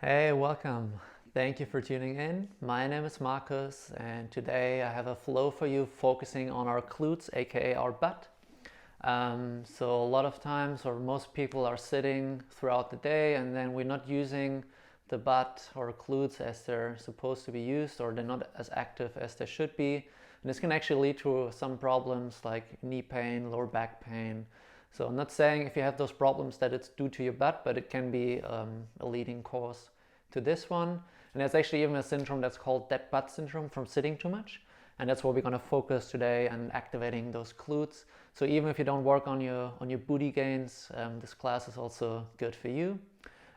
Hey, welcome. Thank you for tuning in. My name is Markus, and today I have a flow for you focusing on our glutes, aka our butt. So a lot of times, or most people are sitting throughout the day, and then we're not using the butt or glutes as they're supposed to be used, or they're not as active as they should be. And this can actually lead to some problems like knee pain, lower back pain. So I'm not saying if you have those problems that it's due to your butt, but it can be a leading cause to this one. And there's actually even a syndrome that's called dead butt syndrome from sitting too much. And that's what we're going to focus today on, activating those glutes. So even if you don't work on your booty gains, this class is also good for you.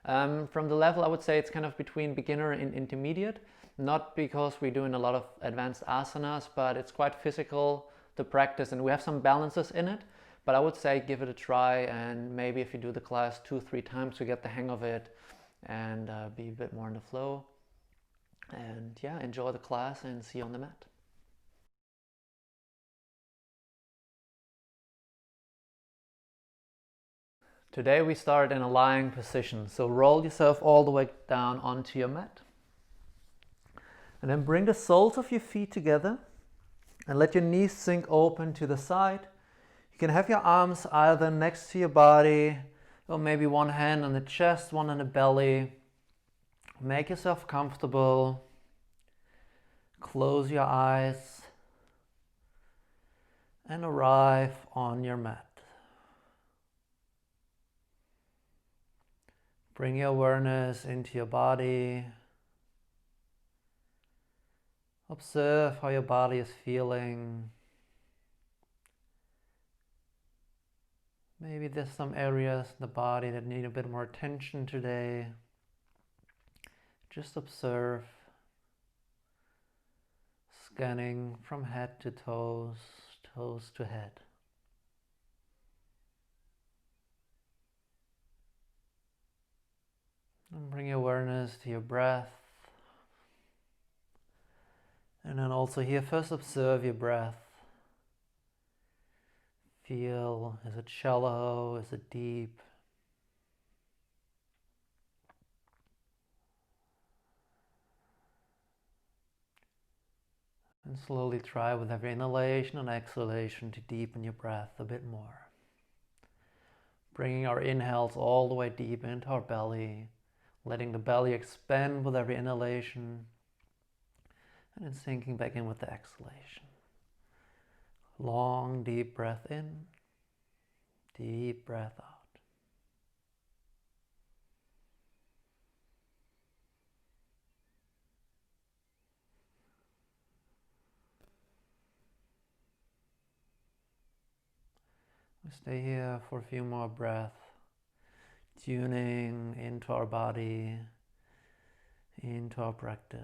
From the level, I would say it's kind of between beginner and intermediate. Not because we're doing a lot of advanced asanas, but it's quite physical to practice, and we have some balances in it. But I would say give it a try, and maybe if you do the class 2-3 times to get the hang of it and be a bit more in the flow. And yeah, enjoy the class and see you on the mat. Today we start in a lying position. So roll yourself all the way down onto your mat. And then bring the soles of your feet together and let your knees sink open to the side. You can have your arms either next to your body, or maybe one hand on the chest, one on the belly. Make yourself comfortable. Close your eyes and arrive on your mat. Bring your awareness into your body. Observe how your body is feeling. Maybe there's some areas in the body that need a bit more attention today. Just observe, scanning from head to toes, toes to head. And bring your awareness to your breath. And then also here, first observe your breath. Feel, is it shallow, is it deep? And slowly try with every inhalation and exhalation to deepen your breath a bit more. Bringing our inhales all the way deep into our belly, letting the belly expand with every inhalation, and then sinking back in with the exhalation. Long, deep breath in, deep breath out. We stay here for a few more breaths, tuning into our body, into our practice.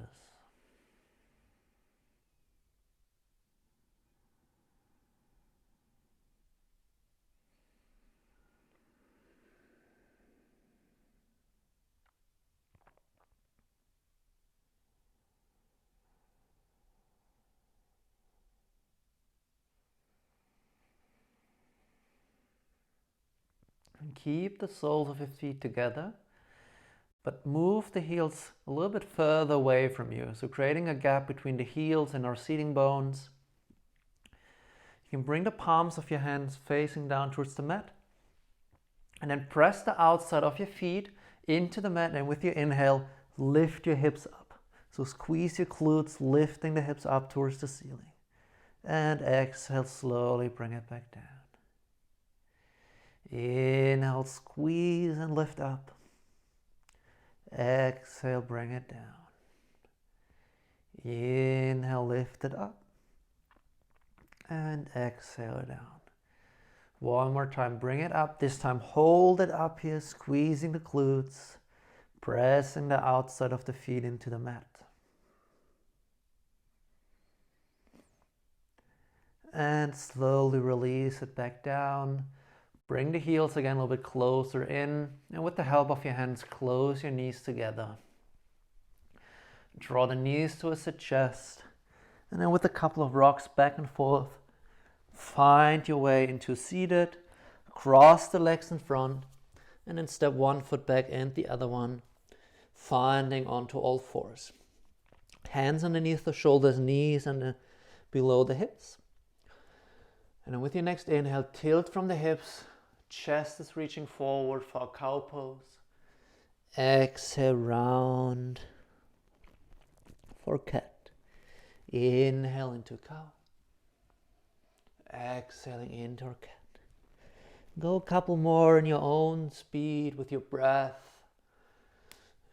And keep the soles of your feet together, but move the heels a little bit further away from you. So creating a gap between the heels and our seating bones. You can bring the palms of your hands facing down towards the mat. And then press the outside of your feet into the mat, and with your inhale, lift your hips up. So squeeze your glutes, lifting the hips up towards the ceiling. And exhale, slowly bring it back down. Inhale, squeeze and lift up. Exhale, bring it down. Inhale, lift it up. And exhale it down. One more time, bring it up. This time, hold it up here, squeezing the glutes, pressing the outside of the feet into the mat. And slowly release it back down. Bring the heels again a little bit closer in, and with the help of your hands, close your knees together. Draw the knees towards the chest, and then with a couple of rocks back and forth, find your way into seated. Cross the legs in front, and then step one foot back and the other one. finding onto all fours. Hands underneath the shoulders, knees and below the hips. And then with your next inhale, tilt from the hips, chest is reaching forward for a cow pose. Exhale, round for cat. Inhale into cow. Exhaling into our cat. Go a couple more in your own speed with your breath.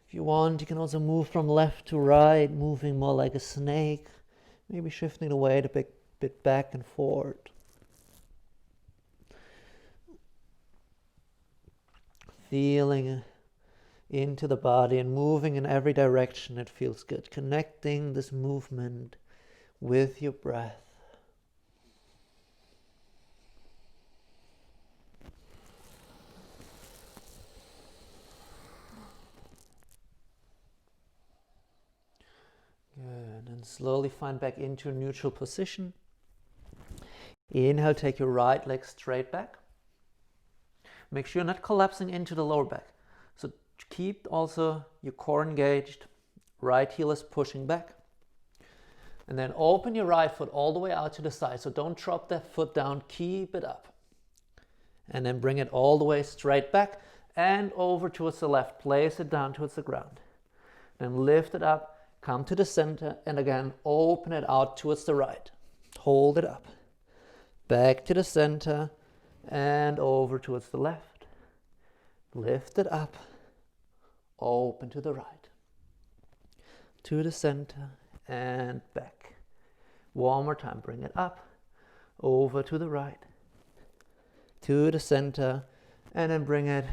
If you want, you can also move from left to right, moving more like a snake, maybe shifting the weight a bit back and forth. Feeling into the body and moving in every direction that feels good. Connecting this movement with your breath. Good, and slowly find back into a neutral position. Inhale, take your right leg straight back. Make sure you're not collapsing into the lower back. So keep also your core engaged. Right heel is pushing back. And then open your right foot all the way out to the side. So don't drop that foot down, keep it up. And then bring it all the way straight back and over towards the left. Place it down towards the ground. Then lift it up. Come to the center and again open it out towards the right. Hold it up. Back to the center and over towards the left. Lift it up. Open to the right. To the center and back. One more time. Bring it up. Over to the right. To the center and then bring it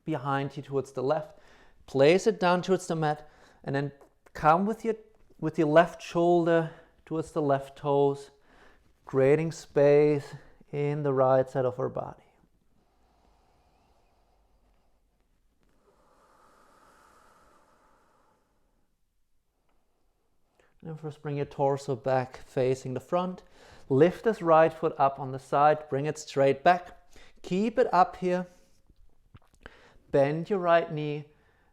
behind you towards the left. Place it down towards the mat. And then come with your left shoulder towards the left toes, creating space in the right side of our body. And first bring your torso back facing the front. Lift this right foot up on the side, bring it straight back. Keep it up here. Bend your right knee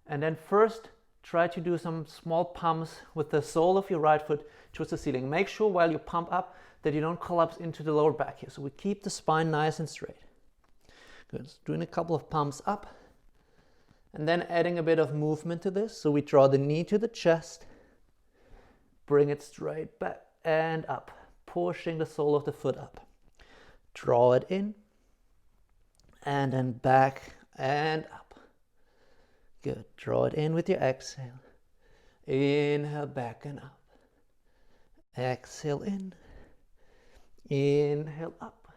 and then first try to do some small pumps with the sole of your right foot towards the ceiling. Make sure while you pump up that you don't collapse into the lower back here. So we keep the spine nice and straight. Good. Doing a couple of pumps up and then adding a bit of movement to this. So we draw the knee to the chest, bring it straight back and up, pushing the sole of the foot up. Draw it in and then back and up. Good. Draw it in with your exhale. Inhale, back and up. Exhale in. Inhale up.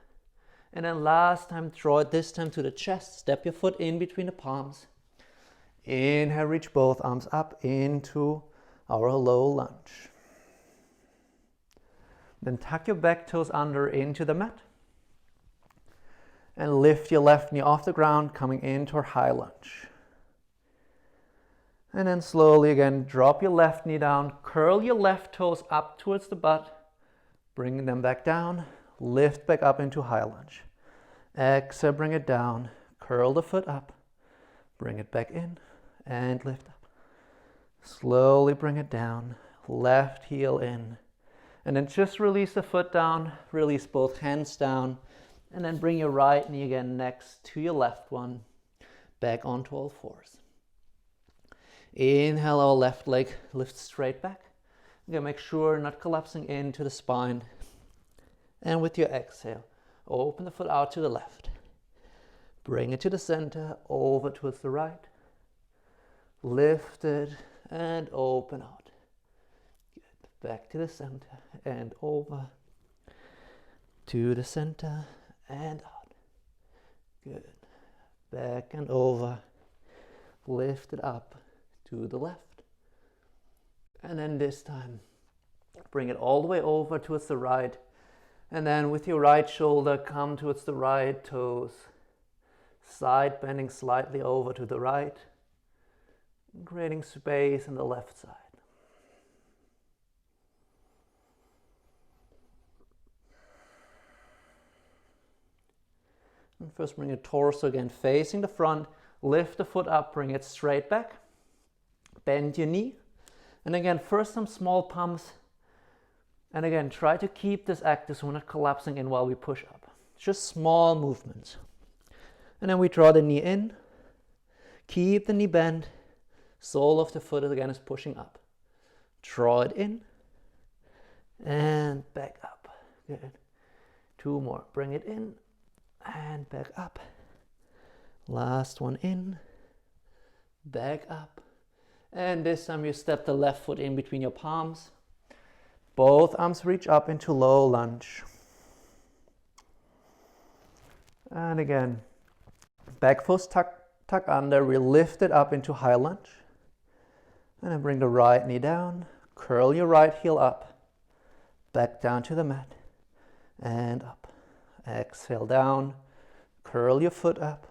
And then last time, draw it this time to the chest. Step your foot in between the palms. Inhale, reach both arms up into our low lunge. Then tuck your back toes under into the mat. And lift your left knee off the ground, coming into our high lunge. And then slowly again, drop your left knee down, curl your left toes up towards the butt, bring them back down, lift back up into high lunge. Exhale, bring it down, curl the foot up, bring it back in, and lift up. Slowly bring it down, left heel in, and then just release the foot down, release both hands down, and then bring your right knee again next to your left one, back onto all fours. Inhale, our left leg lifts straight back. Again, make sure not collapsing into the spine. And with your exhale, open the foot out to the left. Bring it to the center, over towards the right. Lift it and open out. Good. Back to the center and over. To the center and out. Good. Back and over. Lift it up to the left. And then this time, bring it all the way over towards the right. And then with your right shoulder, come towards the right toes. Side bending slightly over to the right. Creating space on the left side. And first bring your torso again facing the front. Lift the foot up, bring it straight back. bend your knee. And again, first some small pumps. And again, try to keep this active so we're not collapsing in while we push up. Just small movements. And then we draw the knee in. Keep the knee bent. Sole of the foot again is pushing up. Draw it in. And back up. Good. 2 more. Bring it in. And back up. Last one in. Back up. And this time you step the left foot in between your palms. Both arms reach up into low lunge. And again, back foot tuck under. We lift it up into high lunge. And then bring the right knee down. Curl your right heel up. Back down to the mat. And up. Exhale down. Curl your foot up.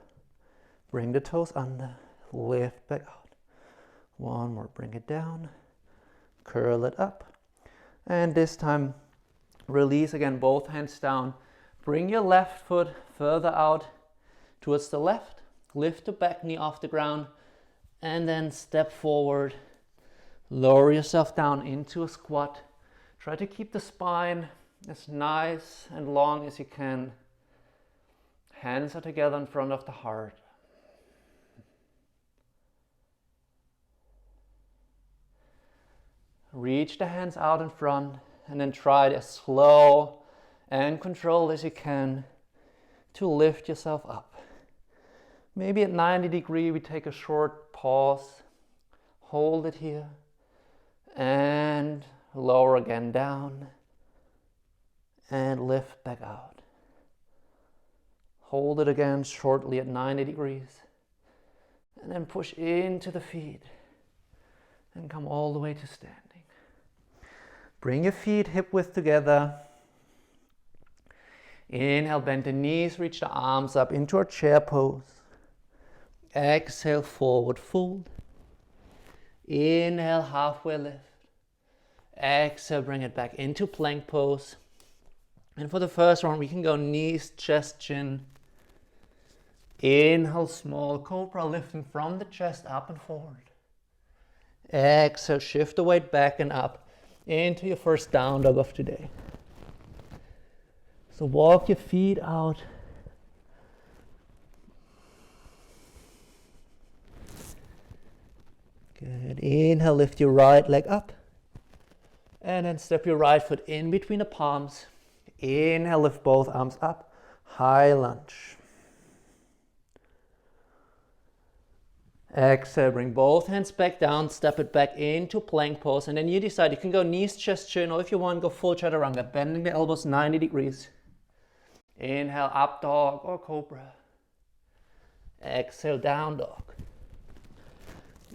Bring the toes under. Lift back out. 1 more. Bring it down. Curl it up. And this time, release again, both hands down. Bring your left foot further out towards the left. Lift the back knee off the ground. And then step forward. Lower yourself down into a squat. Try to keep the spine as nice and long as you can. Hands are together in front of the heart. Reach the hands out in front and then try as slow and controlled as you can to lift yourself up. Maybe at 90 degrees we take a short pause, hold it here and lower again down and lift back out. Hold it again shortly at 90 degrees and then push into the feet and come all the way to standing. Bring your feet hip width together. Inhale, bend the knees, reach the arms up into our chair pose. Exhale, forward fold. Inhale, halfway lift. Exhale, bring it back into plank pose. And for the first one, we can go knees, chest, chin. Inhale, small cobra, lifting from the chest up and forward. Exhale, shift the weight back and up into your first down dog of today. So walk your feet out. Good. Inhale, lift your right leg up. And then step your right foot in between the palms. Inhale, lift both arms up. High lunge. Exhale, bring both hands back down, step it back into plank pose, and then you decide you can go knees, chest, chin, or if you want, go full chaturanga, bending the elbows 90 degrees. Inhale, up dog or cobra. Exhale, down dog.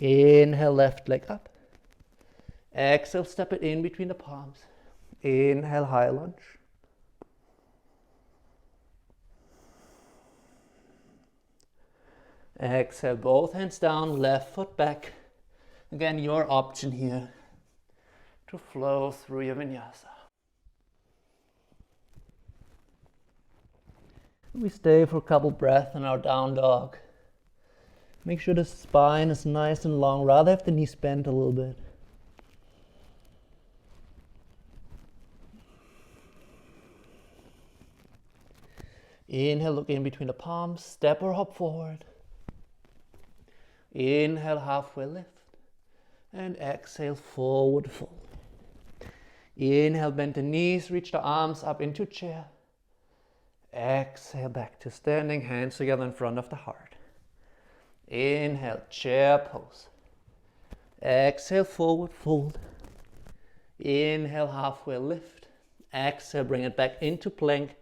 Inhale, left leg up. Exhale, step it in between the palms. Inhale, high lunge. Exhale, both hands down, left foot back. Again, your option here to flow through your vinyasa. We stay for a couple breaths in our down dog. Make sure the spine is nice and long. Rather have the knees bent a little bit. Inhale, look in between the palms, step or hop forward. Inhale, halfway lift. And exhale, forward fold. Inhale, bend the knees, reach the arms up into chair. Exhale, back to standing, hands together in front of the heart. Inhale, chair pose. Exhale, forward fold. Inhale, halfway lift. Exhale, bring it back into plank.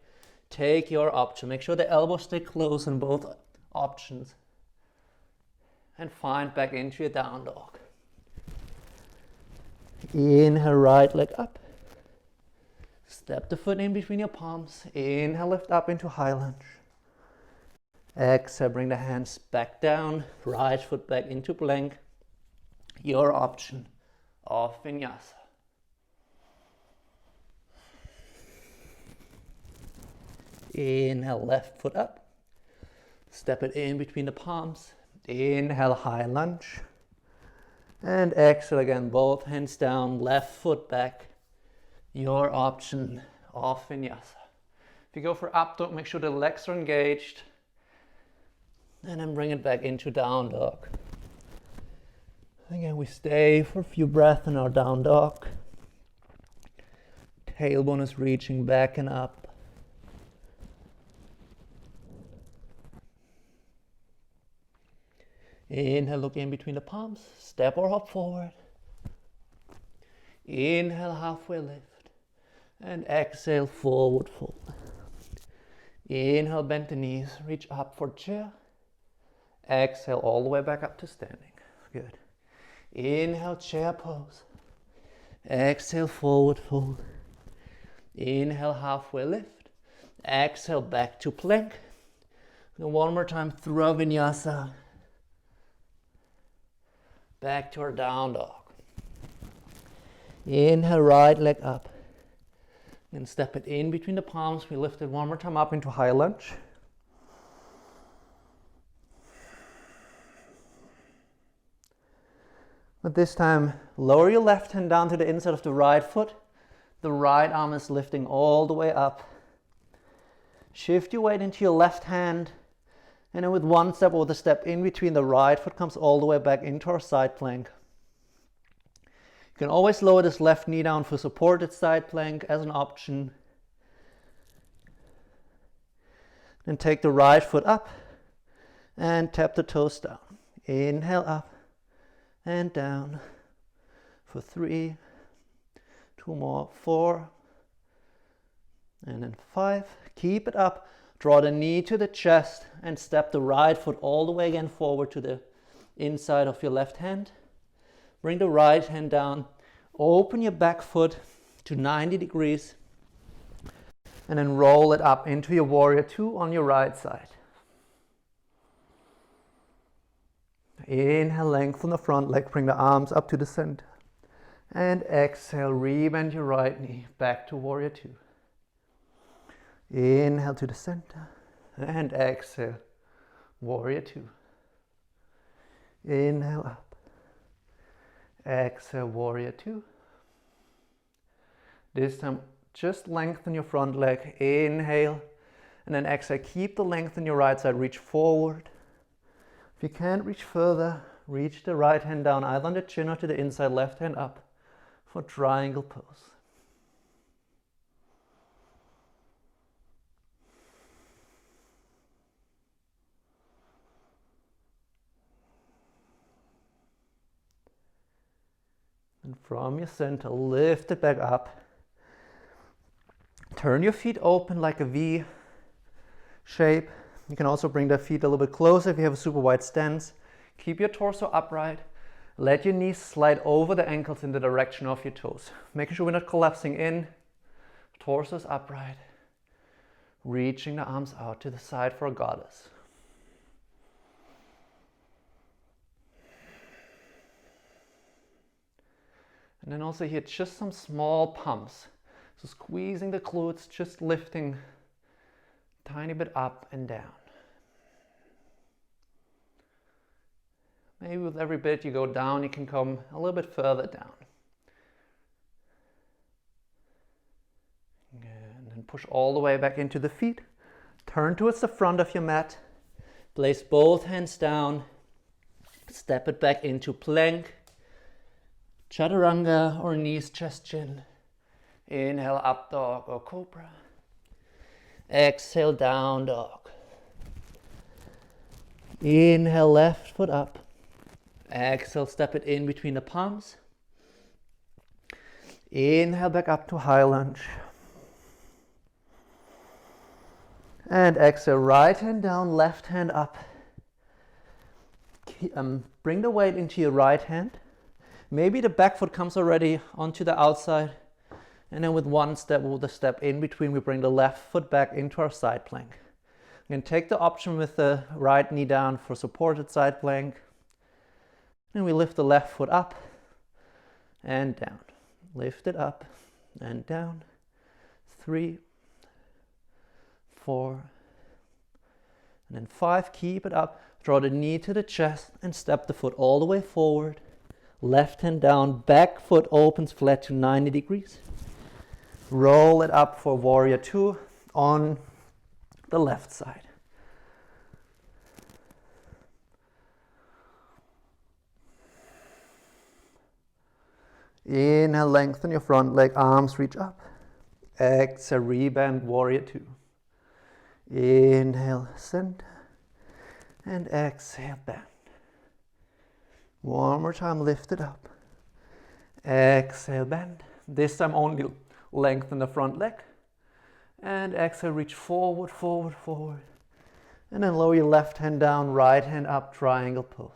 Take your option. Make sure the elbows stay close in both options. And find back into your down dog. Inhale, right leg up. Step the foot in between your palms. Inhale, lift up into high lunge. Exhale, bring the hands back down. Right foot back into plank. Your option of vinyasa. Inhale, left foot up. Step it in between the palms. Inhale, high lunge. And exhale again, both hands down, left foot back. Your option of vinyasa. If you go for up dog, make sure the legs are engaged. And then bring it back into down dog. Again, we stay for a few breaths in our down dog. Tailbone is reaching back and up. Inhale, look in between the palms. Step or hop forward. Inhale, halfway lift. And exhale, forward fold. Inhale, bend the knees. Reach up for chair. Exhale, all the way back up to standing. Good. Inhale, chair pose. Exhale, forward fold. Inhale, halfway lift. Exhale, back to plank. And one more time through vinyasa. Back to our down dog. Inhale, right leg up. And step it in between the palms. We lift it one more time up into high lunge. But this time, lower your left hand down to the inside of the right foot. The right arm is lifting all the way up. Shift your weight into your left hand. And then with one step or the step in between, the right foot comes all the way back into our side plank. You can always lower this left knee down for supported side plank as an option. Then take the right foot up and tap the toes down. Inhale up and down for 3, 2 more, 4, and then 5. Keep it up. Draw the knee to the chest and step the right foot all the way again forward to the inside of your left hand. Bring the right hand down. Open your back foot to 90 degrees. And then roll it up into your warrior 2 on your right side. Inhale, lengthen the front leg. Bring the arms up to the center. And exhale, rebend your right knee back to warrior 2. Inhale to the center and exhale, warrior 2. Inhale up, exhale, warrior 2. This time, just lengthen your front leg, inhale, and then exhale. Keep the length in your right side, reach forward. If you can't reach further, reach the right hand down, either on the chin or to the inside, left hand up for triangle pose. And from your center, lift it back up. Turn your feet open like a V shape. You can also bring the feet a little bit closer if you have a super wide stance. Keep your torso upright. Let your knees slide over the ankles in the direction of your toes. Making sure we're not collapsing in. Torso is upright. Reaching the arms out to the side for a goddess. And then also here, just some small pumps. So squeezing the glutes, just lifting a tiny bit up and down. Maybe with every bit you go down, you can come a little bit further down. And then push all the way back into the feet. Turn towards the front of your mat. Place both hands down. Step it back into plank. Chaturanga or knees, chest, chin. Inhale, up dog or cobra. Exhale, down dog. Inhale, left foot up. Exhale, step it in between the palms. Inhale, back up to high lunge. And exhale, right hand down, left hand up. Bring the weight into your right hand. Maybe the back foot comes already onto the outside. And then with one step, with the step in between, we bring the left foot back into our side plank. You can take the option with the right knee down for supported side plank. And we lift the left foot up and down. Lift it up and down. 3, 4, and then 5. Keep it up. Draw the knee to the chest and step the foot all the way forward. Left hand down, back foot opens flat to 90 degrees. Roll it up for warrior 2 on the left side. Inhale, lengthen your front leg, arms reach up. Exhale, rebend, warrior 2. Inhale, center. And exhale, bend. One more time, lift it up. Exhale, bend. This time only lengthen the front leg. And exhale, reach forward, forward, forward. And then lower your left hand down, right hand up, triangle pose.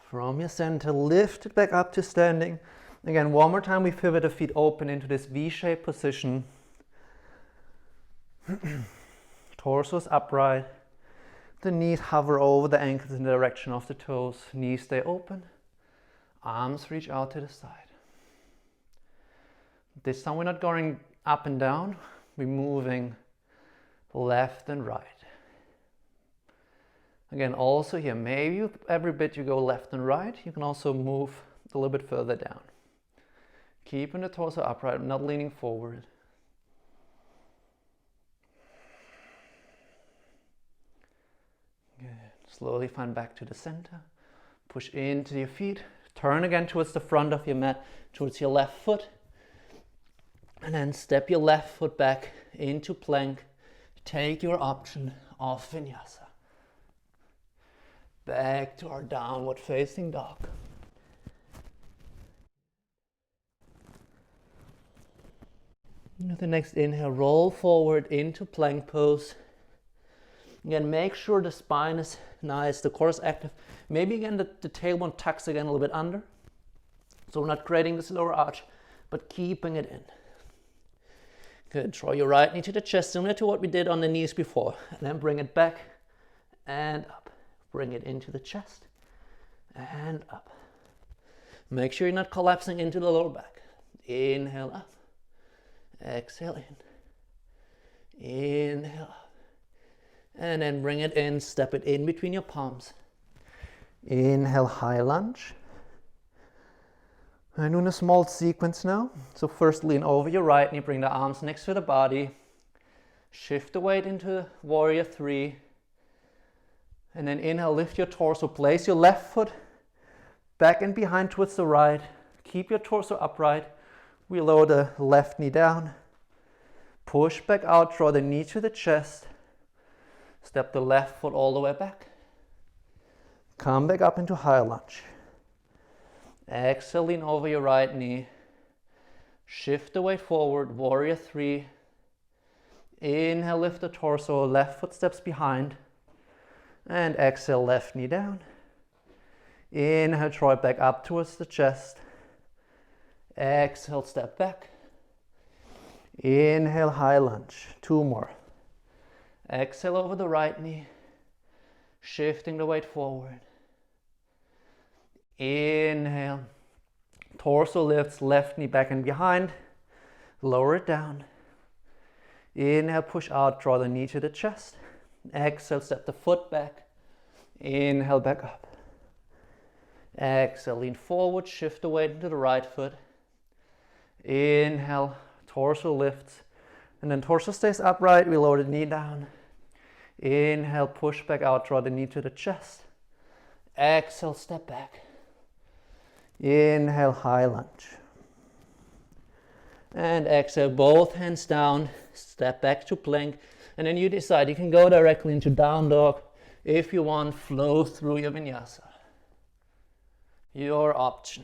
From your center, lift it back up to standing. Again, one more time, we pivot the feet open into this V-shaped position. Torso is upright. The knees hover over the ankles in the direction of the toes. Knees stay open. Arms reach out to the side. This time we're not going up and down. We're moving left and right. Again, also here, maybe every bit you go left and right, you can also move a little bit further down. Keeping the torso upright, not leaning forward. Good. Slowly find back to the center. Push into your feet. Turn again towards the front of your mat, towards your left foot. And then step your left foot back into plank. Take your option of vinyasa. Back to our downward facing dog. With the next inhale, roll forward into plank pose. Again, make sure the spine is nice, the core is active. Maybe again the tailbone tucks again a little bit under. So we're not creating this lower arch, but keeping it in. Good, draw your right knee to the chest, similar to what we did on the knees before. And then bring it back and up. Bring it into the chest and up. Make sure you're not collapsing into the lower back. Inhale up. Exhale in. Inhale up. And then bring it in, step it in between your palms. Inhale, high lunge. I'm doing a small sequence now. So first lean over your right knee, bring the arms next to the body. Shift the weight into warrior 3. And then inhale, lift your torso, place your left foot back and behind towards the right. Keep your torso upright. We lower the left knee down. Push back out, draw the knee to the chest. Step the left foot all the way back. Come back up into high lunge. Exhale, lean over your right knee. Shift the weight forward, warrior 3. Inhale, lift the torso, left foot steps behind. And exhale, left knee down. Inhale, draw it back up towards the chest. Exhale, step back. Inhale, high lunge. 2 more. Exhale over the right knee. Shifting the weight forward. Inhale. Torso lifts, left knee back and behind. Lower it down. Inhale, push out, draw the knee to the chest. Exhale, step the foot back. Inhale, back up. Exhale, lean forward, shift the weight into the right foot. Inhale, torso lifts. And then torso stays upright, we lower the knee down. Inhale, push back out, draw the knee to the chest. Exhale, step back. Inhale, high lunge. And exhale, both hands down, step back to plank. And then you decide, you can go directly into down dog. If you want, flow through your vinyasa. Your option.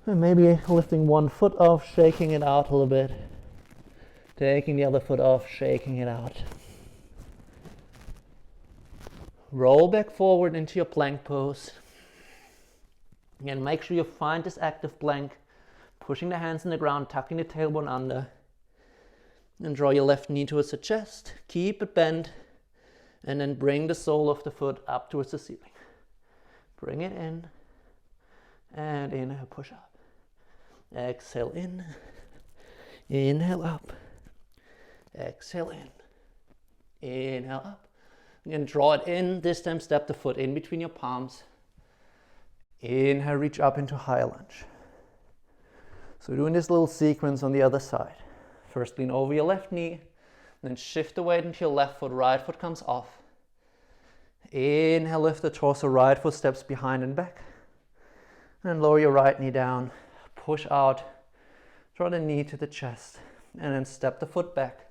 And maybe lifting one foot off, shaking it out a little bit. Taking the other foot off, shaking it out. Roll back forward into your plank pose. Again, make sure you find this active plank. Pushing the hands in the ground, tucking the tailbone under. And draw your left knee towards the chest. Keep it bent. And then bring the sole of the foot up towards the ceiling. Bring it in. and inhale, push up. Exhale in, inhale up, exhale in, inhale up. Again, draw it in. This time step the foot in between your palms. Inhale, reach up into high lunge. So we're doing this little sequence on the other side. First lean over your left knee, then shift the weight into your left foot, right foot comes off. Inhale, lift the torso, right foot steps behind and back. And lower your right knee down, push out, draw the knee to the chest, and then step the foot back.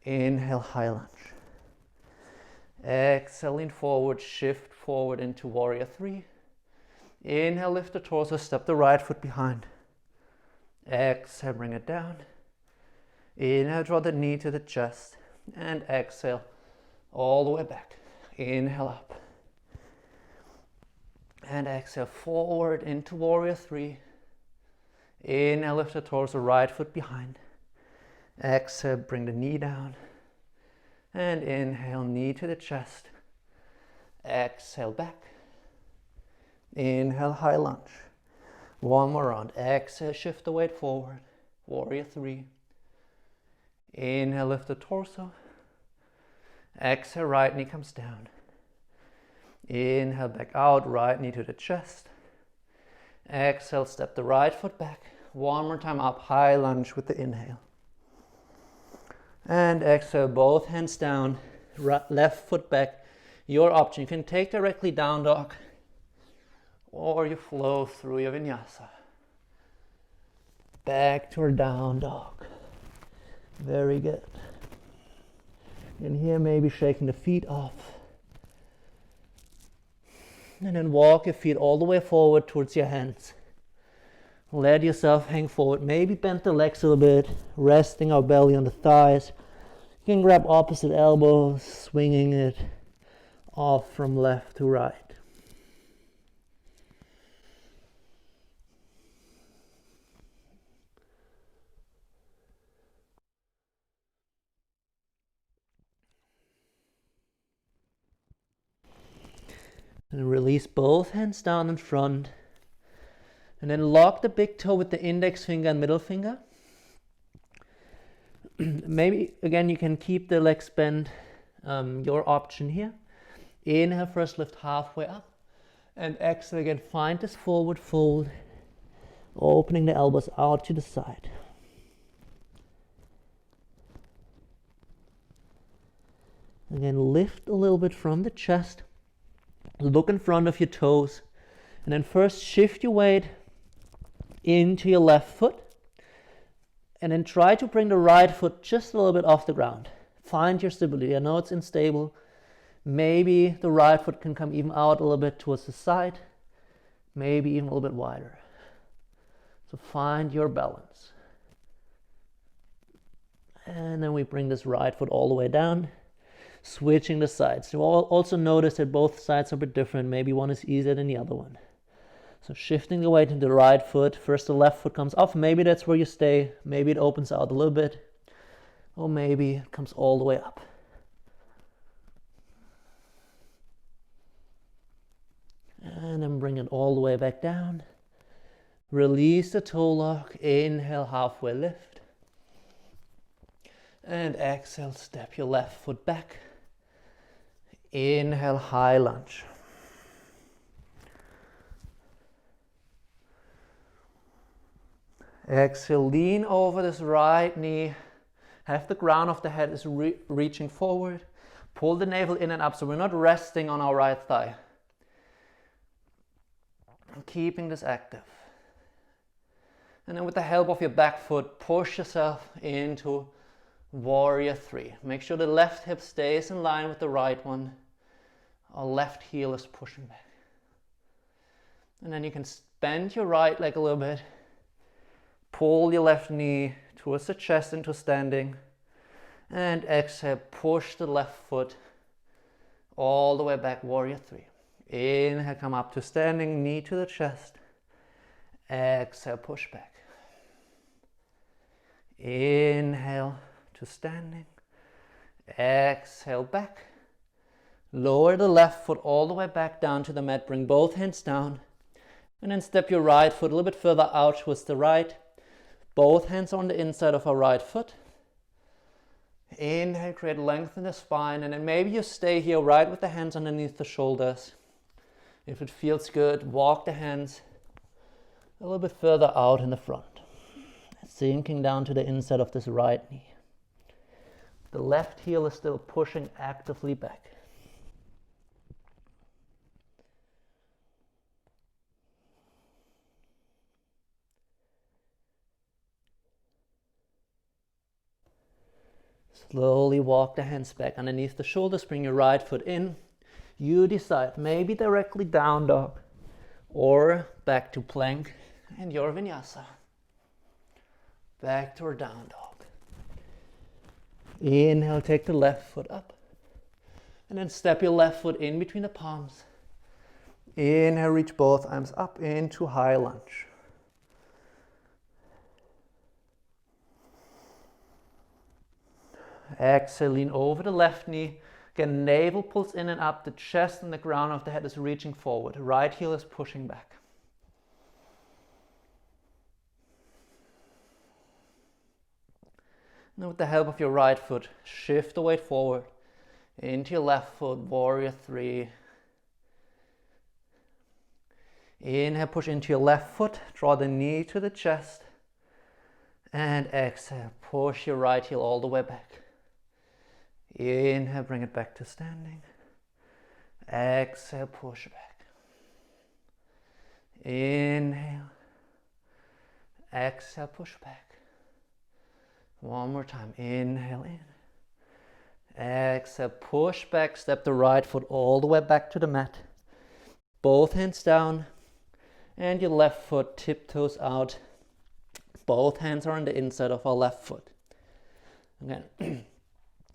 Inhale, high lunge. Exhale, lean forward, shift forward into warrior three. Inhale, lift the torso, step the right foot behind. Exhale, bring it down. Inhale, draw the knee to the chest, and exhale, all the way back. Inhale up. And exhale, forward into warrior three. Inhale, lift the torso, right foot behind. Exhale, bring the knee down. And inhale, knee to the chest. Exhale, back. Inhale, high lunge. One more round. Exhale, shift the weight forward. Warrior three. Inhale, lift the torso. Exhale, right knee comes down. Inhale, back out, right knee to the chest. Exhale, step the right foot back. One more time up, high lunge with the inhale. And exhale, both hands down, left foot back. Your option. You can take directly down dog, or you flow through your vinyasa. Back to our down dog. Very good. And here maybe shaking the feet off. And then walk your feet all the way forward towards your hands. Let yourself hang forward. Maybe bend the legs a little bit, resting our belly on the thighs. You can grab opposite elbows, swinging it off from left to right. And release both hands down in front. And then lock the big toe with the index finger and middle finger. Maybe, again, you can keep the legs bent, your option here. Inhale, first lift halfway up. And exhale again, find this forward fold, opening the elbows out to the side. Again, lift a little bit from the chest. Look in front of your toes, and then first shift your weight into your left foot, and then try to bring the right foot just a little bit off the ground. Find your stability. I know it's unstable. Maybe the right foot can come even out a little bit towards the side, maybe even a little bit wider. So find your balance. And then we bring this right foot all the way down. Switching the sides. You also notice that both sides are a bit different. Maybe one is easier than the other one. So shifting the weight into the right foot. First the left foot comes off. Maybe that's where you stay. Maybe it opens out a little bit. Or maybe it comes all the way up. And then bring it all the way back down. Release the toe lock. Inhale, halfway lift. And exhale, step your left foot back. Inhale, high lunge. Exhale, lean over this right knee. Have the crown of the head is reaching forward. Pull the navel in and up, so we're not resting on our right thigh. Keeping this active. And then with the help of your back foot, push yourself into warrior three. Make sure the left hip stays in line with the right one. Our left heel is pushing back. And then you can bend your right leg a little bit. Pull your left knee towards the chest into standing. And exhale, push the left foot all the way back, warrior three. Inhale, come up to standing, knee to the chest. Exhale, push back. Inhale to standing. Exhale, back. Lower the left foot all the way back down to the mat. Bring both hands down. And then step your right foot a little bit further out towards the right. Both hands on the inside of our right foot. Inhale, create length in the spine, and then maybe you stay here right with the hands underneath the shoulders. If it feels good, walk the hands a little bit further out in the front, sinking down to the inside of this right knee. The left heel is still pushing actively back. Slowly walk the hands back underneath the shoulders, bring your right foot in. You decide, maybe directly down dog or back to plank and your vinyasa. Back to our down dog. Inhale, take the left foot up. And then step your left foot in between the palms. Inhale, reach both arms up into high lunge. Exhale, lean over the left knee. Again, navel pulls in and up. The chest and the crown of the head is reaching forward. Right heel is pushing back. Now with the help of your right foot, shift the weight forward into your left foot, warrior three. Inhale, push into your left foot, draw the knee to the chest. And exhale, push your right heel all the way back. Inhale, bring it back to standing. Exhale, push back. Inhale. Exhale, push back. One more time. Inhale in. Exhale, push back. Step the right foot all the way back to the mat. Both hands down. And your left foot tiptoes out. Both hands are on the inside of our left foot. Again,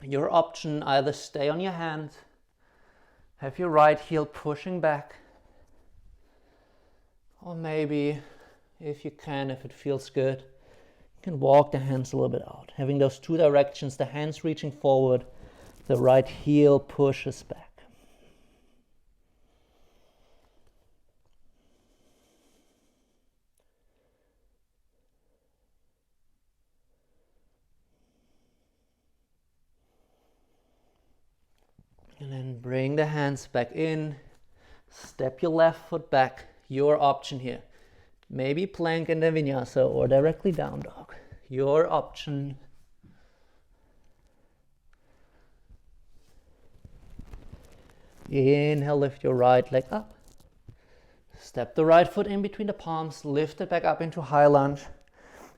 your option, either stay on your hands, have your right heel pushing back, or maybe, if you can, if it feels good, you can walk the hands a little bit out. Having those two directions, the hands reaching forward, the right heel pushes back. And then bring the hands back in, step your left foot back, your option here. Maybe plank in the vinyasa or directly down dog, your option. Inhale, lift your right leg up. Step the right foot in between the palms, lift it back up into high lunge.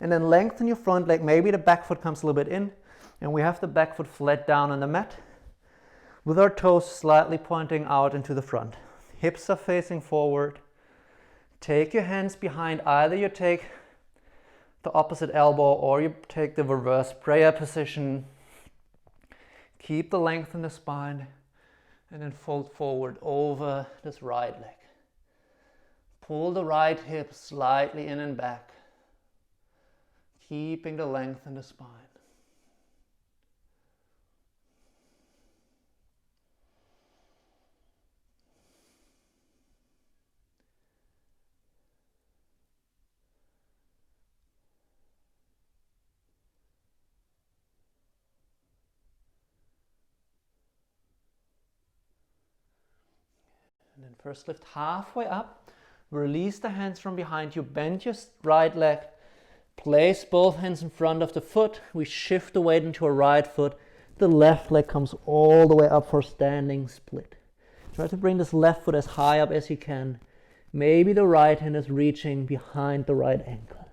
And then lengthen your front leg, maybe the back foot comes a little bit in, and we have the back foot flat down on the mat, with our toes slightly pointing out into the front. Hips are facing forward. Take your hands behind. Either you take the opposite elbow or you take the reverse prayer position. Keep the length in the spine and then fold forward over this right leg. Pull the right hip slightly in and back, keeping the length in the spine. And then first lift halfway up, release the hands from behind you, bend your right leg, place both hands in front of the foot, we shift the weight into our right foot, the left leg comes all the way up for standing split. Try to bring this left foot as high up as you can. Maybe the right hand is reaching behind the right ankle.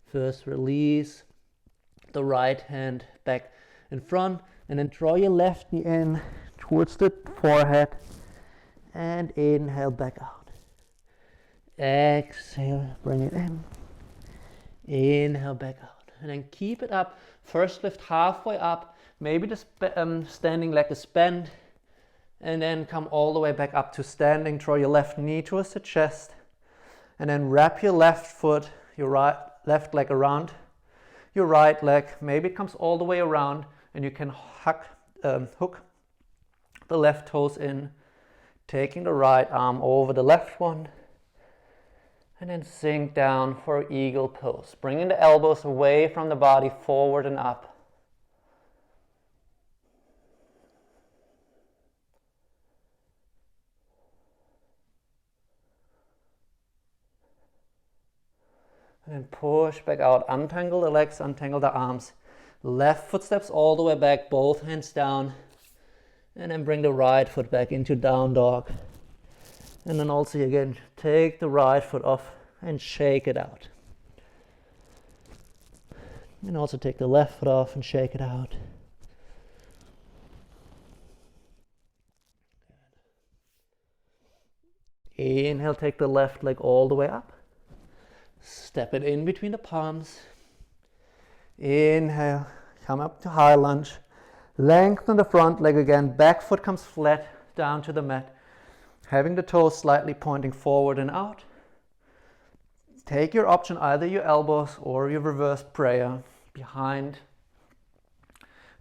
First release the right hand back in front and then draw your left knee in towards the forehead and inhale back out. Exhale, bring it in. Inhale back out and then keep it up. First lift halfway up, maybe the standing leg is bent, and then come all the way back up to standing. Draw your left knee towards the chest and then wrap your left foot, your left leg around your right leg. Maybe it comes all the way around and you can hook the left toes in, taking the right arm over the left one, and then sink down for eagle pose. Bringing the elbows away from the body, forward and up. And then push back out, untangle the legs, untangle the arms. Left foot steps all the way back, both hands down. And then bring the right foot back into down dog. And then also again, take the right foot off and shake it out. And also take the left foot off and shake it out. Inhale, take the left leg all the way up. Step it in between the palms. Inhale, come up to high lunge. Lengthen the front leg again. Back foot comes flat down to the mat. Having the toes slightly pointing forward and out. Take your option, either your elbows or your reverse prayer behind.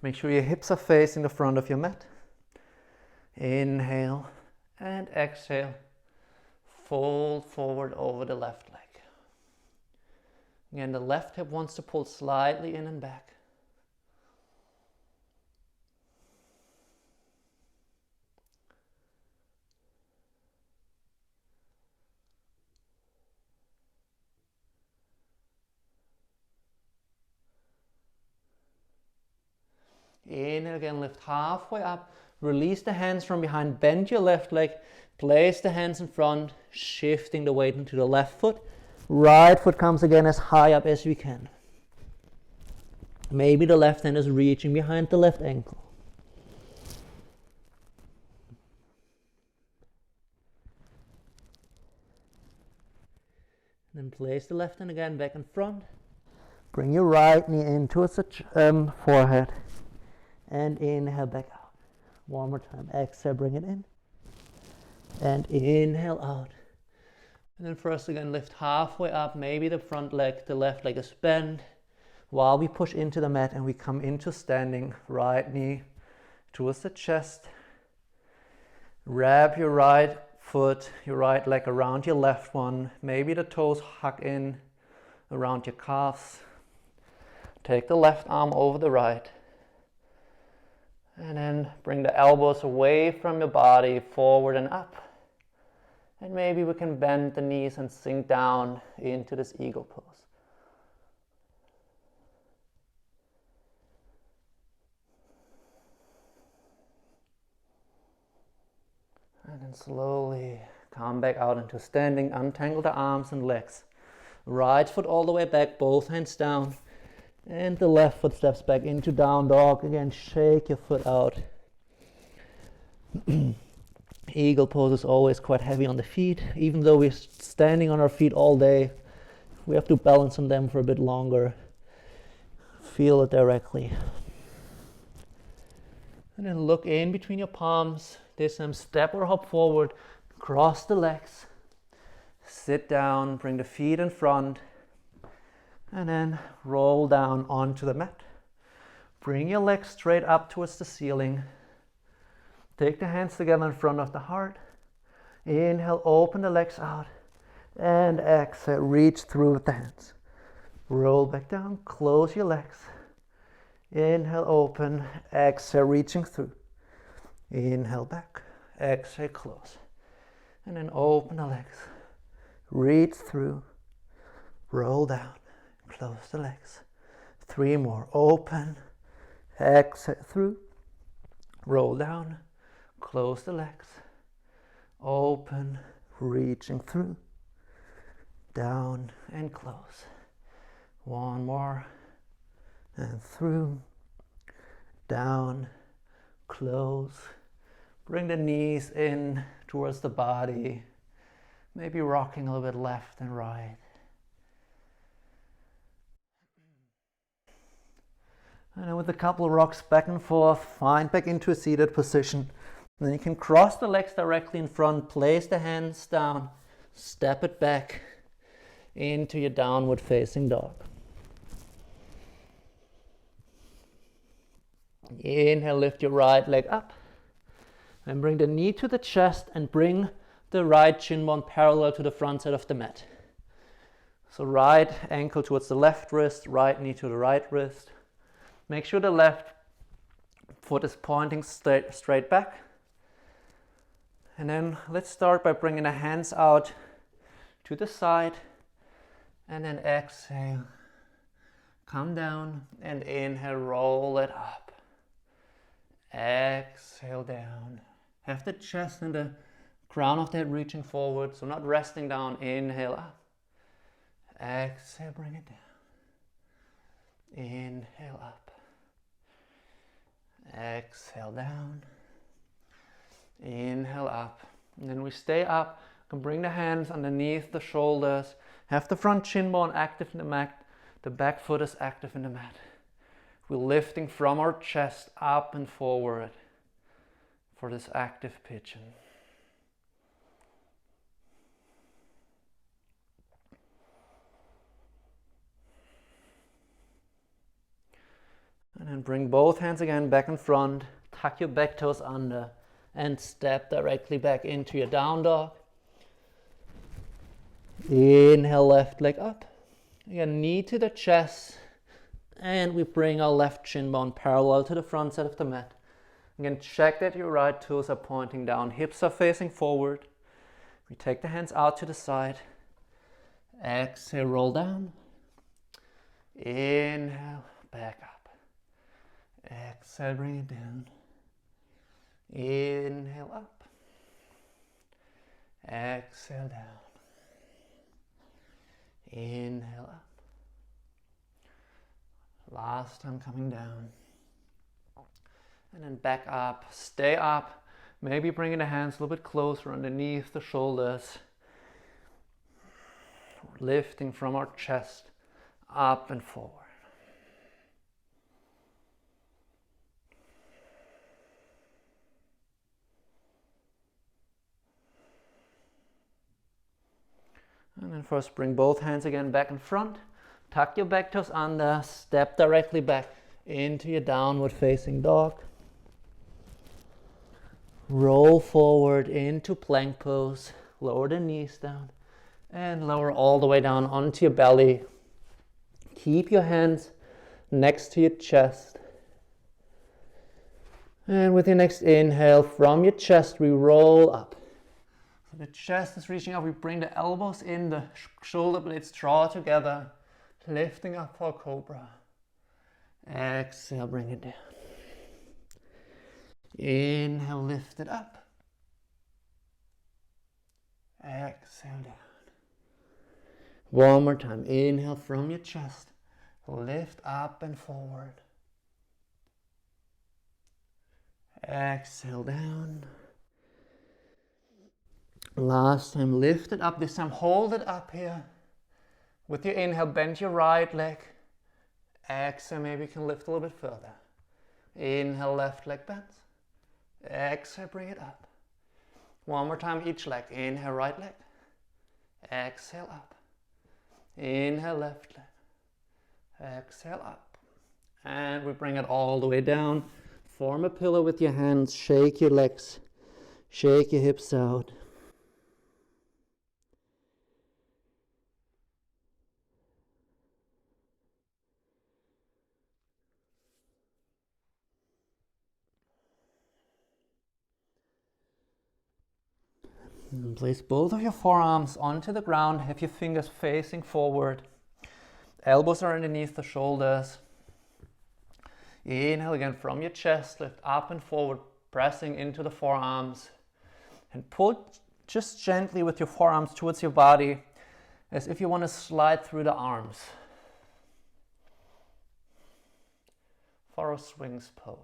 Make sure your hips are facing the front of your mat. Inhale and exhale. Fold forward over the left leg. Again, the left hip wants to pull slightly in and back. Inhale again, lift halfway up. Release the hands from behind, bend your left leg. Place the hands in front, shifting the weight into the left foot. Right foot comes again as high up as we can. Maybe the left hand is reaching behind the left ankle. Then place the left hand again back in front. Bring your right knee in towards the forehead. And inhale back out. One more time. Exhale, bring it in. And inhale out. And then first again, lift halfway up. Maybe the front leg, the left leg is bent. While we push into the mat and we come into standing, right knee towards the chest. Wrap your right foot, your right leg around your left one. Maybe the toes hug in around your calves. Take the left arm over the right. And then bring the elbows away from your body, forward and up. And maybe we can bend the knees and sink down into this eagle pose. And then slowly come back out into standing, untangle the arms and legs. Right foot all the way back, both hands down. And the left foot steps back into down dog. Again, shake your foot out. Eagle pose is always quite heavy on the feet. Even though we're standing on our feet all day, we have to balance on them for a bit longer. Feel it directly. And then look in between your palms. This time step or hop forward. Cross the legs. Sit down, bring the feet in front. And then roll down onto the mat. Bring your legs straight up towards the ceiling. Take the hands together in front of the heart. Inhale, open the legs out. And exhale, reach through with the hands. Roll back down, close your legs. Inhale, open. Exhale, reaching through. Inhale back. Exhale, close. And then open the legs. Reach through. Roll down. Close the legs. 3 more. Open. Exhale through. Roll down. Close the legs. Open. Reaching through. Down and close. 1 more. And through. Down. Close. Bring the knees in towards the body. Maybe rocking a little bit left and right. And then with a couple of rocks back and forth, find back into a seated position. And then you can cross the legs directly in front, place the hands down, step it back into your downward facing dog. Inhale, lift your right leg up. And bring the knee to the chest and bring the right shin bone parallel to the front side of the mat. So right ankle towards the left wrist, right knee to the right wrist. Make sure the left foot is pointing straight back. And then let's start by bringing the hands out to the side. And then exhale. Come down and inhale, roll it up. Exhale down. Have the chest and the crown of the head reaching forward, so not resting down. Inhale up. Exhale, bring it down. Inhale up. Exhale down. Inhale up. And then we stay up. You can bring the hands underneath the shoulders. Have the front shin bone active in the mat. The back foot is active in the mat. We're lifting from our chest up and forward for this active pigeon. And then bring both hands again back in front. Tuck your back toes under and step directly back into your down dog. Inhale, left leg up. Again, knee to the chest. And we bring our left shin bone parallel to the front side of the mat. Again, check that your right toes are pointing down, hips are facing forward. We take the hands out to the side. Exhale, roll down. Inhale, back up. Exhale, bring it down. Inhale, up. Exhale, down. Inhale, up. Last time coming down. And then back up, stay up. Maybe bringing the hands a little bit closer underneath the shoulders. Lifting from our chest up and forward. And then first bring both hands again back in front. Tuck your back toes under, step directly back into your downward facing dog. Roll forward into plank pose, lower the knees down and lower all the way down onto your belly. Keep your hands next to your chest. And with your next inhale, from your chest we roll up. So the chest is reaching up, we bring the elbows in, the shoulder blades draw together. Lifting up for cobra. Exhale, bring it down. Inhale, lift it up. Exhale down. One more time. Inhale from your chest. Lift up and forward. Exhale down. Last time, lift it up. This time, hold it up here. With your inhale, bend your right leg. Exhale, maybe you can lift a little bit further. Inhale, left leg bends. Exhale, bring it up. One more time, each leg. Inhale, right leg. Exhale, up. Inhale, left leg. Exhale, up. And we bring it all the way down. Form a pillow with your hands. Shake your legs. Shake your hips out. And place both of your forearms onto the ground. Have your fingers facing forward. Elbows are underneath the shoulders. Inhale again from your chest. Lift up and forward, pressing into the forearms. And pull just gently with your forearms towards your body, as if you want to slide through the arms. For a swings pose.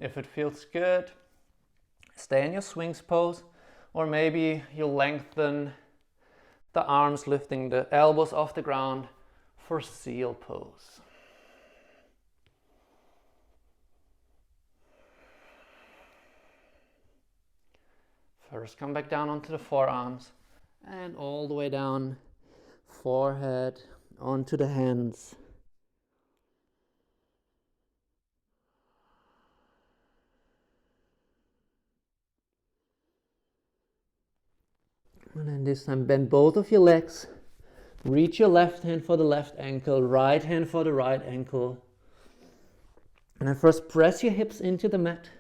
If it feels good, stay in your swings pose, or maybe you'll lengthen the arms, lifting the elbows off the ground for seal pose. First, come back down onto the forearms and all the way down, forehead onto the hands. And then this time bend both of your legs. Reach your left hand for the left ankle, right hand for the right ankle. And then first press your hips into the mat.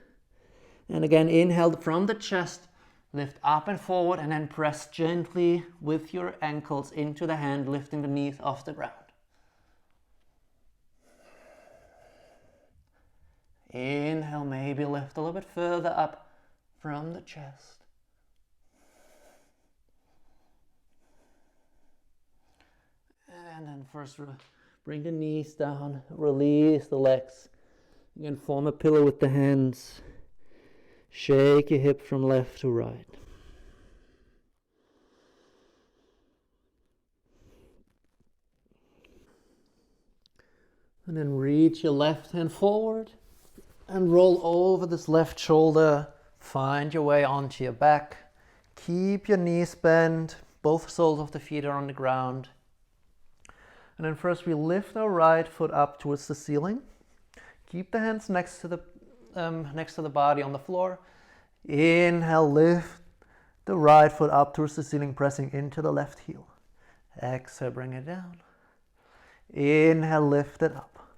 And again, inhale from the chest, lift up and forward, and then press gently with your ankles into the hand, lifting the knees off the ground. Inhale, maybe lift a little bit further up from the chest. And then first bring the knees down, release the legs. Again, form a pillow with the hands. Shake your hip from left to right. And then reach your left hand forward and roll over this left shoulder. Find your way onto your back. Keep your knees bent. Both soles of the feet are on the ground. And then first we lift our right foot up towards the ceiling. Keep the hands next to the body on the floor. Inhale, lift the right foot up towards the ceiling, pressing into the left heel. Exhale, bring it down. Inhale, lift it up.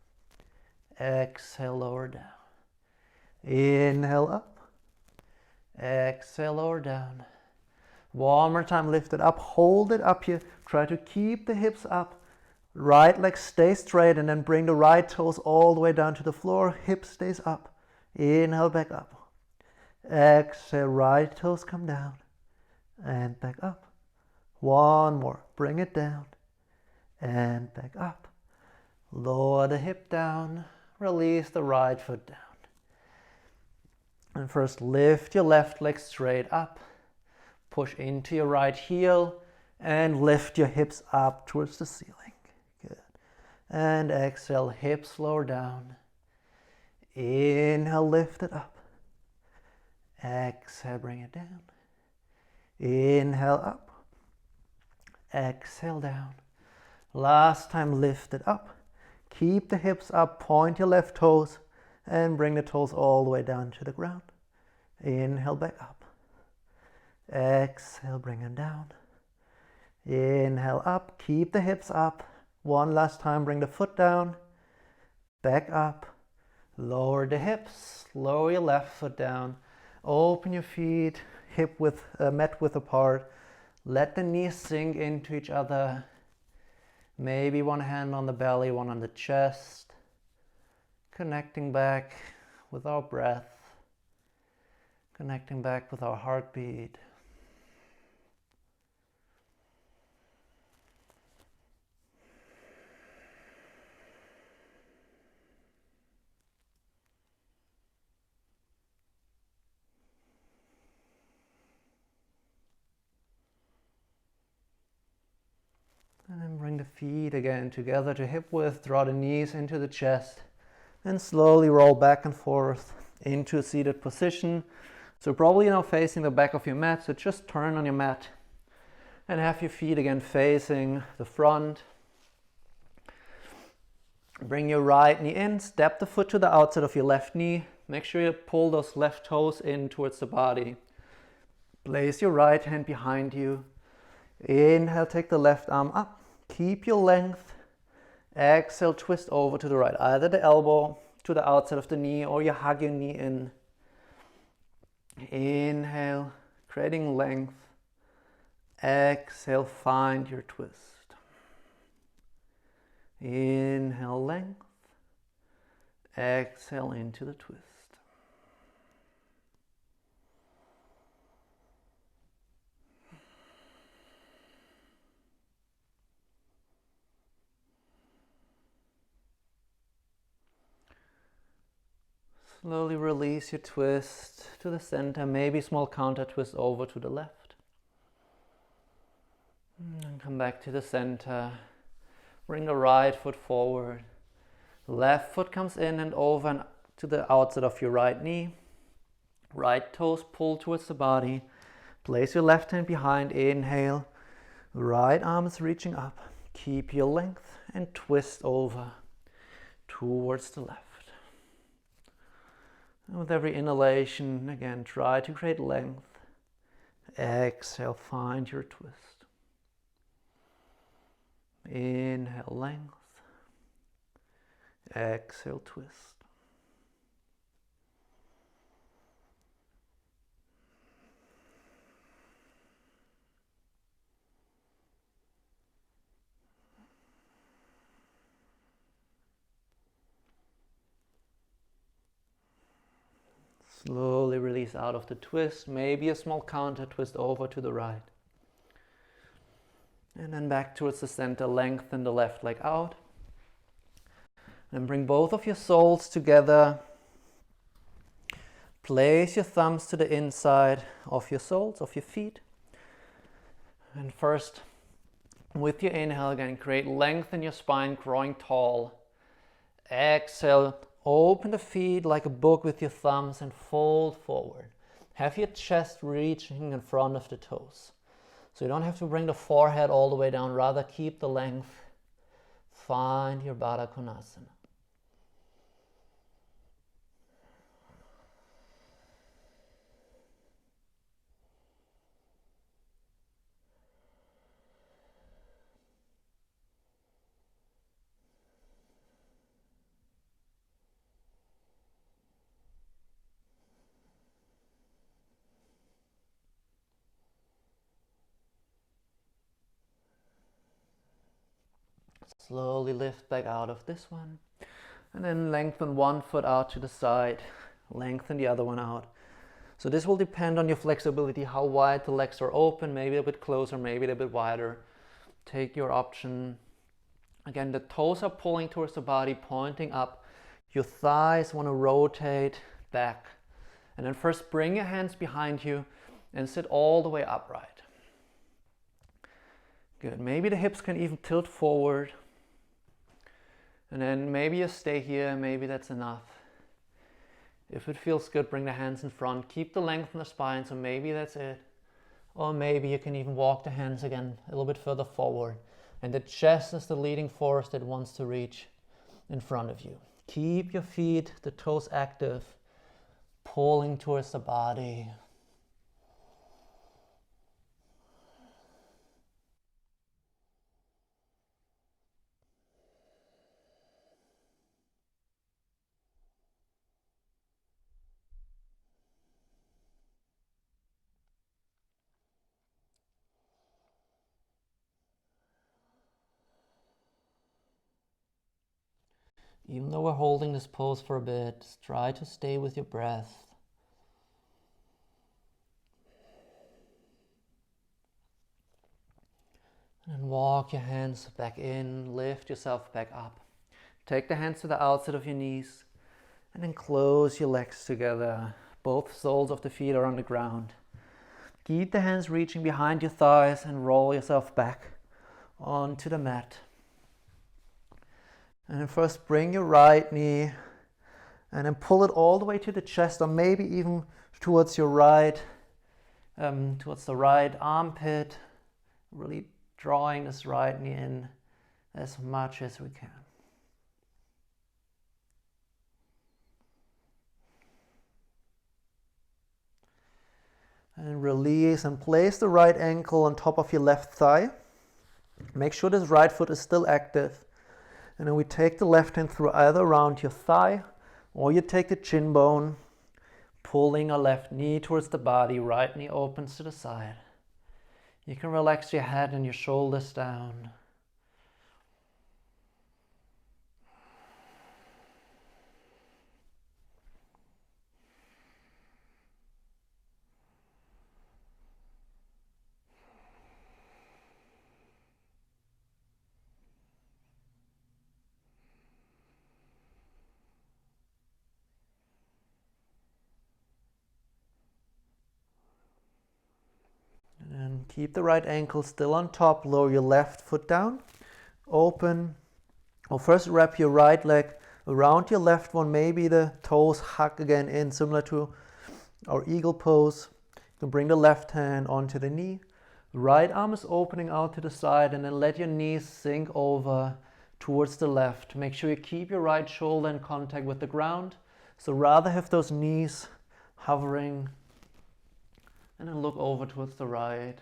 Exhale, lower down. Inhale, up. Exhale, lower down. One more time, lift it up. Hold it up here. Try to keep the hips up. Right leg stay straight, and then bring the right toes all the way down to the floor. Hip stays up. Inhale, back up. Exhale, right toes come down and back up. One more. Bring it down and back up. Lower the hip down. Release the right foot down. And first lift your left leg straight up. Push into your right heel and lift your hips up towards the ceiling. Good. And exhale, hips lower down. Inhale, lift it up. Exhale, bring it down. Inhale, up. Exhale, down. Last time, lift it up. Keep the hips up, point your left toes, and bring the toes all the way down to the ground. Inhale, back up. Exhale, bring them down. Inhale, up. Keep the hips up. One last time, bring the foot down. Back up. Lower the hips. Lower your left foot down. Open your feet, mat width apart. Let the knees sink into each other. Maybe one hand on the belly, one on the chest. Connecting back with our breath. Connecting back with our heartbeat. And then bring the feet again together to hip width, draw the knees into the chest, and slowly roll back and forth into a seated position. So probably now facing the back of your mat, so just turn on your mat and have your feet again facing the front. Bring your right knee in, step the foot to the outside of your left knee. Make sure you pull those left toes in towards the body. Place your right hand behind you. Inhale, take the left arm up. Keep your length. Exhale, twist over to the right. Either the elbow to the outside of the knee or you hug your knee in. Inhale, creating length. Exhale, find your twist. Inhale, length. Exhale into the twist. Slowly release your twist to the center, maybe small counter twist over to the left. And come back to the center. Bring the right foot forward. Left foot comes in and over and to the outside of your right knee. Right toes pull towards the body. Place your left hand behind, inhale. Right arm is reaching up. Keep your length and twist over towards the left. And with every inhalation, again, try to create length. Exhale, find your twist. Inhale, length. Exhale, twist. Slowly release out of the twist, maybe a small counter twist over to the right. And then back towards the center, lengthen the left leg out. And bring both of your soles together. Place your thumbs to the inside of your soles, of your feet. And first, with your inhale again, create length in your spine, growing tall. Exhale, open the feet like a book with your thumbs and fold forward. Have your chest reaching in front of the toes. So you don't have to bring the forehead all the way down, rather keep the length. Find your Baddha Konasana. Slowly lift back out of this one. And then lengthen one foot out to the side. Lengthen the other one out. So this will depend on your flexibility, how wide the legs are open, maybe a bit closer, maybe a bit wider. Take your option. Again, the toes are pulling towards the body, pointing up. Your thighs want to rotate back. And then first bring your hands behind you and sit all the way upright. Good. Maybe the hips can even tilt forward. And then maybe you stay here, maybe that's enough. If it feels good, bring the hands in front. Keep the length in the spine, so maybe that's it. Or maybe you can even walk the hands again a little bit further forward. And the chest is the leading force that wants to reach in front of you. Keep your feet, the toes active, pulling towards the body. Even though we're holding this pose for a bit, try to stay with your breath. And walk your hands back in, lift yourself back up. Take the hands to the outside of your knees and then close your legs together. Both soles of the feet are on the ground. Keep the hands reaching behind your thighs and roll yourself back onto the mat. And then first bring your right knee and then pull it all the way to the chest, or maybe even towards your right, towards the right armpit. Really drawing this right knee in as much as we can. And release and place the right ankle on top of your left thigh. Make sure this right foot is still active. And then we take the left hand through either around your thigh, or you take the chin bone, pulling our left knee towards the body, right knee opens to the side. You can relax your head and your shoulders down. And keep the right ankle still on top, lower your left foot down, open. Or first wrap your right leg around your left one, maybe the toes hug again in, similar to our eagle pose. You can bring the left hand onto the knee. Right arm is opening out to the side, and then let your knees sink over towards the left. Make sure you keep your right shoulder in contact with the ground. So rather have those knees hovering and then look over towards the right.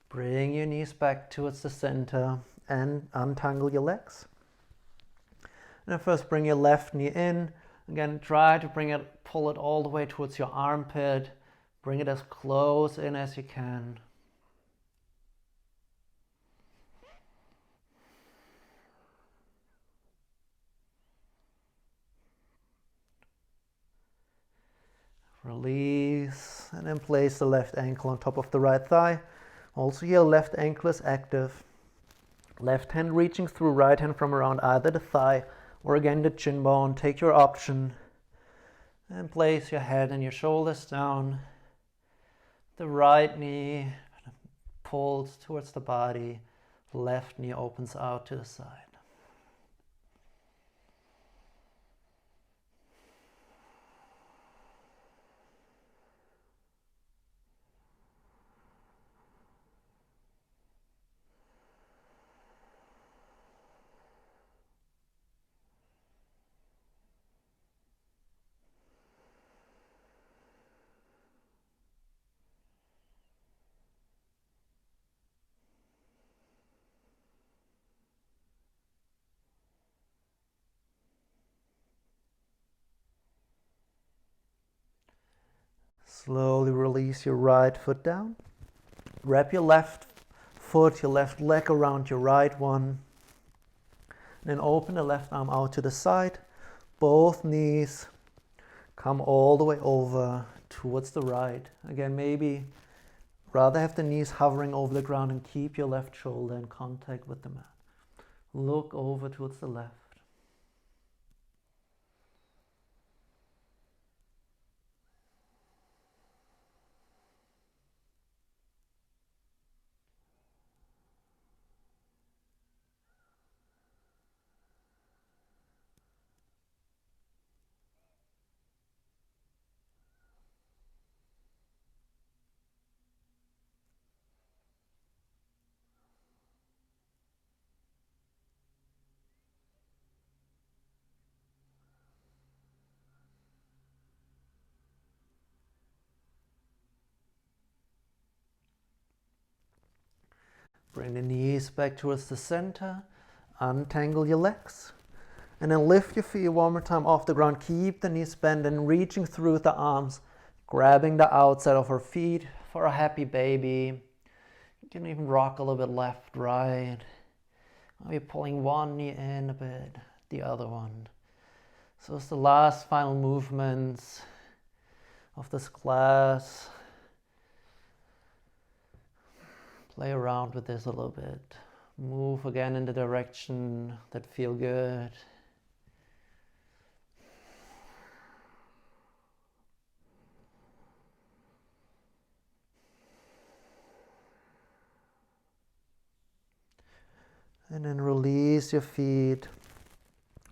Bring your knees back towards the center and untangle your legs. And then first bring your left knee in. Again, try to pull it all the way towards your armpit. Bring it as close in as you can. Release, and then place the left ankle on top of the right thigh. Also your left ankle is active. Left hand reaching through, right hand from around either the thigh or again the chin bone. Take your option. And place your head and your shoulders down. The right knee pulls towards the body. Left knee opens out to the side. Slowly release your right foot down. Wrap your left foot, your left leg around your right one. And then open the left arm out to the side. Both knees come all the way over towards the right. Again, maybe rather have the knees hovering over the ground and keep your left shoulder in contact with the mat. Look over towards the left. Bring the knees back towards the center. Untangle your legs. And then lift your feet one more time off the ground. Keep the knees bent and reaching through the arms. Grabbing the outside of our feet for a happy baby. You can even rock a little bit left, right. Maybe pulling one knee in a bit, the other one. So it's the last final movements of this class. Play around with this a little bit. Move again in the direction that feel good. And then release your feet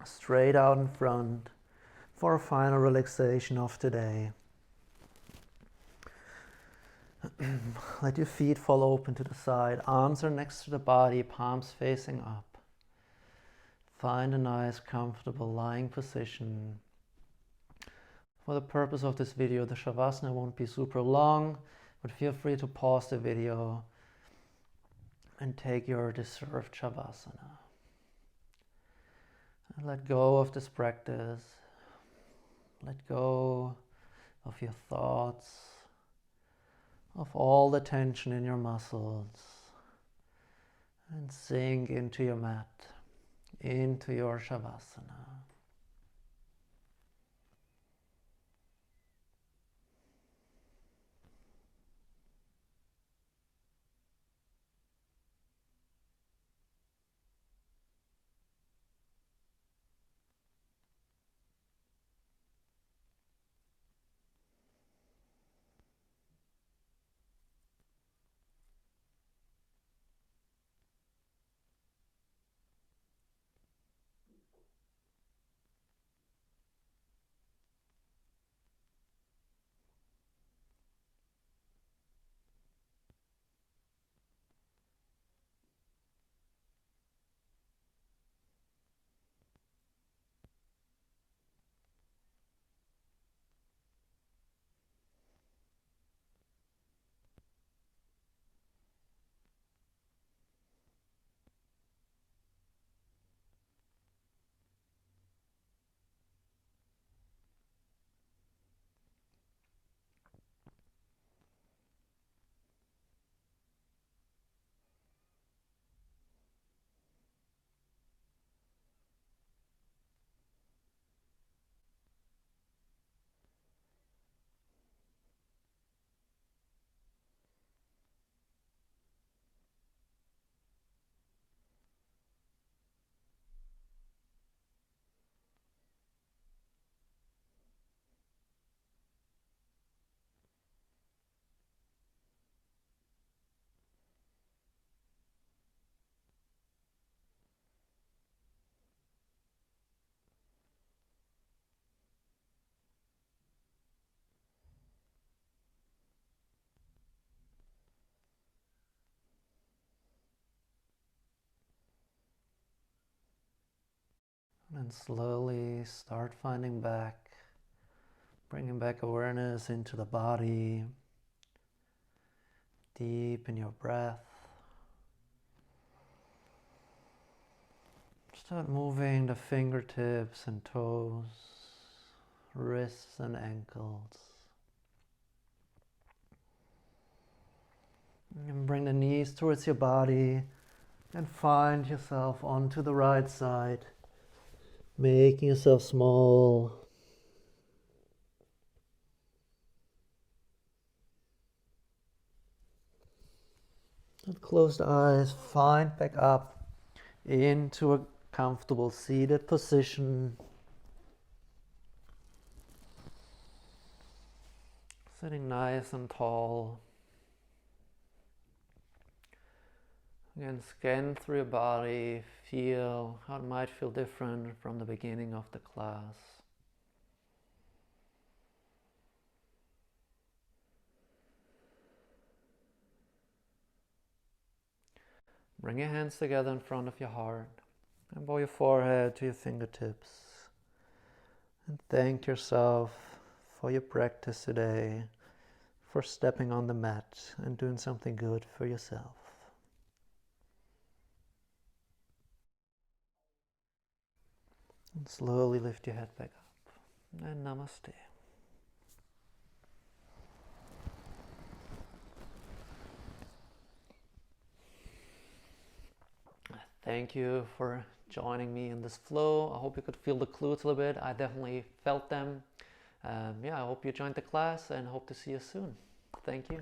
straight out in front for a final relaxation of today. Let your feet fall open to the side. Arms are next to the body, palms facing up. Find a nice, comfortable lying position. For the purpose of this video, the Shavasana won't be super long, but feel free to pause the video and take your deserved Shavasana. And let go of this practice. Let go of your thoughts, of all the tension in your muscles, and sink into your mat, into your Shavasana. And slowly start finding back, bringing back awareness into the body, deep in your breath. Start moving the fingertips and toes, wrists and ankles. And bring the knees towards your body and find yourself onto the right side, making yourself small. And close the eyes, find back up into a comfortable seated position. Sitting nice and tall. Again, scan through your body, feel how it might feel different from the beginning of the class. Bring your hands together in front of your heart and bow your forehead to your fingertips. And thank yourself for your practice today, for stepping on the mat and doing something good for yourself. And slowly lift your head back up. And namaste. Thank you for joining me in this flow. I hope you could feel the glutes a little bit. I definitely felt them. I hope you joined the class and hope to see you soon. Thank you.